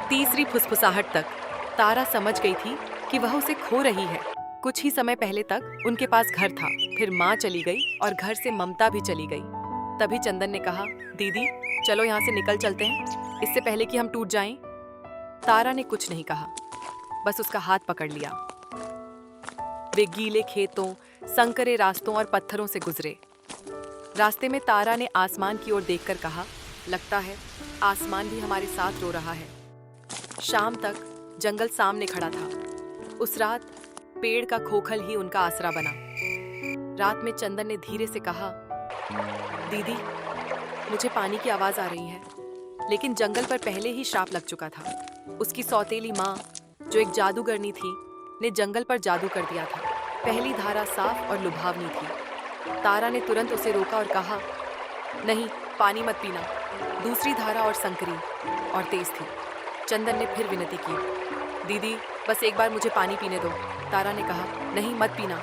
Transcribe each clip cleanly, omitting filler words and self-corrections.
तीसरी फुसफुसाहट तक तारा समझ गई थी कि वह उसे खो रही है। कुछ ही समय पहले तक उनके पास घर था, फिर माँ चली गई और घर से ममता भी चली गई। तभी चंदन ने कहा, दीदी चलो यहाँ से निकल चलते हैं, इससे पहले कि हम टूट जाएं। तारा ने कुछ नहीं कहा, बस उसका हाथ पकड़ लिया। वे गीले खेतों, संकरे रास्तों और पत्थरों से गुजरे। रास्ते में तारा ने आसमान की ओर देखकर कहा, लगता है आसमान भी हमारे साथ रो रहा है। शाम तक जंगल सामने खड़ा था। उस रात पेड़ का खोखल ही उनका आसरा बना। रात में चंदन ने धीरे से कहा, दीदी मुझे पानी की आवाज आ रही है। लेकिन जंगल पर पहले ही श्राप लग चुका था। उसकी सौतेली माँ, जो एक जादूगरनी थी, ने जंगल पर जादू कर दिया था। पहली धारा साफ और लुभावनी थी। तारा ने तुरंत उसे रोका और कहा, नहीं, पानी मत पीना। दूसरी धारा और संकरी और तेज थी। चंदन ने फिर विनती की, दीदी बस एक बार मुझे पानी पीने दो। तारा ने कहा, नहीं मत पीना।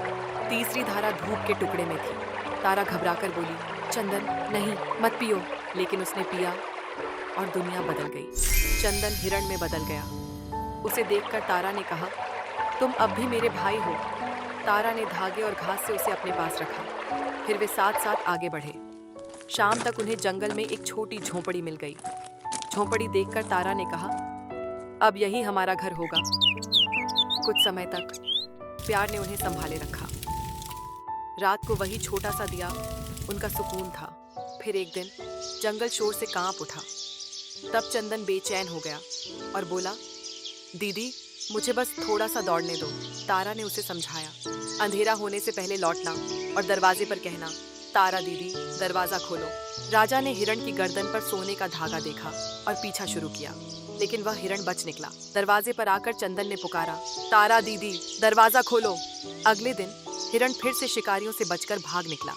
तीसरी धारा धूप के टुकड़े में थी। तारा घबराकर बोली, चंदन नहीं मत पियो। लेकिन उसने पिया और दुनिया बदल गई। चंदन हिरण में बदल गया। उसे देखकर तारा ने कहा, तुम अब भी मेरे भाई हो। तारा ने धागे और घास से उसे अपने पास रखा। फिर वे साथ साथ आगे बढ़े। शाम तक उन्हें जंगल में एक छोटी झोंपड़ी मिल गई। झोंपड़ी देखकर तारा ने कहा, अब यही हमारा घर होगा। कुछ समय तक प्यार ने उन्हें संभाले रखा। रात को वही छोटा सा दिया उनका सुकून था। फिर एक दिन जंगल शोर से कांप उठा। तब चंदन बेचैन हो गया और बोला, दीदी मुझे बस थोड़ा सा दौड़ने दो। तारा ने उसे समझाया, अंधेरा होने से पहले लौटना और दरवाजे पर कहना, तारा दीदी दरवाजा खोलो। राजा ने हिरण की गर्दन पर सोने का धागा देखा और पीछा शुरू किया, लेकिन वह हिरण बच निकला। दरवाजे पर आकर चंदन ने पुकारा, तारा दीदी दरवाजा खोलो। अगले दिन हिरण फिर से शिकारियों से बचकर भाग निकला।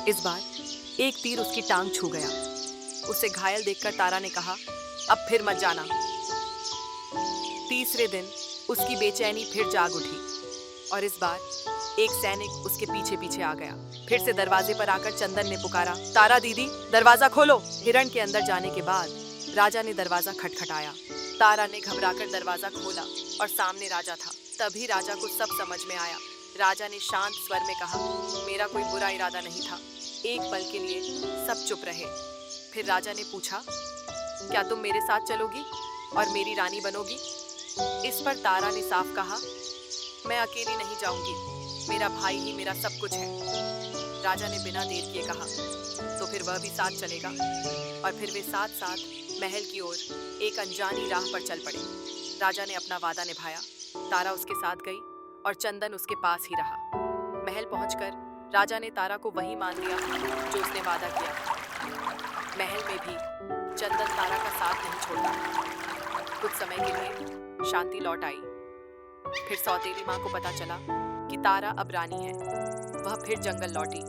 इस बार एक तीर उसकी टांग छू गया। उसे घायल देखकर तारा ने कहा, अब फिर मत जाना। तीसरे दिन उसकी बेचैनी फिर जाग उठी और इस बार एक सैनिक उसके पीछे पीछे आ गया। फिर से दरवाजे पर आकर चंदन ने पुकारा, तारा दीदी दरवाजा खोलो। हिरण के अंदर जाने के बाद राजा ने दरवाजा खटखटाया। तारा ने घबराकर दरवाजा खोला और सामने राजा था। तभी राजा को सब समझ में आया। राजा ने शांत स्वर में कहा, मेरा कोई बुरा इरादा नहीं था। एक पल के लिए सब चुप रहे। फिर राजा ने पूछा, क्या तुम मेरे साथ चलोगी और मेरी रानी बनोगी? इस पर तारा ने साफ कहा, मैं अकेली नहीं जाऊंगी, मेरा भाई ही मेरा सब कुछ है। राजा ने बिना देर किए कहा, तो फिर वह भी साथ चलेगा। और फिर वे साथ साथ महल की ओर एक अनजानी राह पर चल पड़े। राजा ने अपना वादा निभाया। तारा उसके साथ गई और चंदन उसके पास ही रहा। महल पहुंचकर राजा ने तारा को वही मान लिया जो उसने वादा किया था। महल में भी चंदन तारा का साथ नहीं छोड़ता। कुछ समय के लिए शांति लौट आई। फिर सौतेली माँ को पता चला कि तारा अब रानी है। वह फिर जंगल लौटी,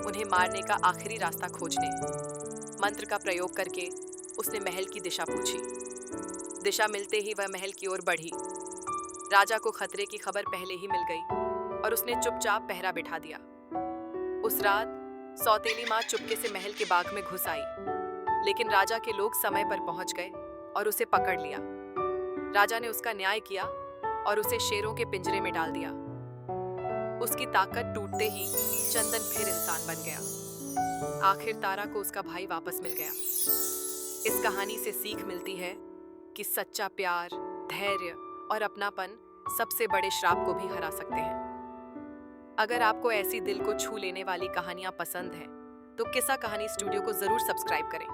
उन्हें मारने का आखिरी रास्ता खोजने। मंत्र का प्रयोग करके उसने महल की दिशा पूछी। दिशा मिलते ही वह महल की ओर बढ़ी। राजा को खतरे की खबर पहले ही मिल गई और उसने चुपचाप पहरा बिठा दिया। उस रात सौतेली माँ चुपके से महल के बाग में घुस आई, लेकिन राजा के लोग समय पर पहुंच गए और उसे पकड़ लिया। राजा ने उसका न्याय किया और उसे शेरों के पिंजरे में डाल दिया। उसकी ताकत टूटते ही चंदन फिर इंसान बन गया। आखिर तारा को उसका भाई वापस मिल गया। इस कहानी से सीख मिलती है कि सच्चा प्यार, धैर्य और अपनापन सबसे बड़े श्राप को भी हरा सकते हैं। अगर आपको ऐसी दिल को छू लेने वाली कहानियां पसंद हैं, तो किस्सा कहानी स्टूडियो को जरूर सब्सक्राइब करें।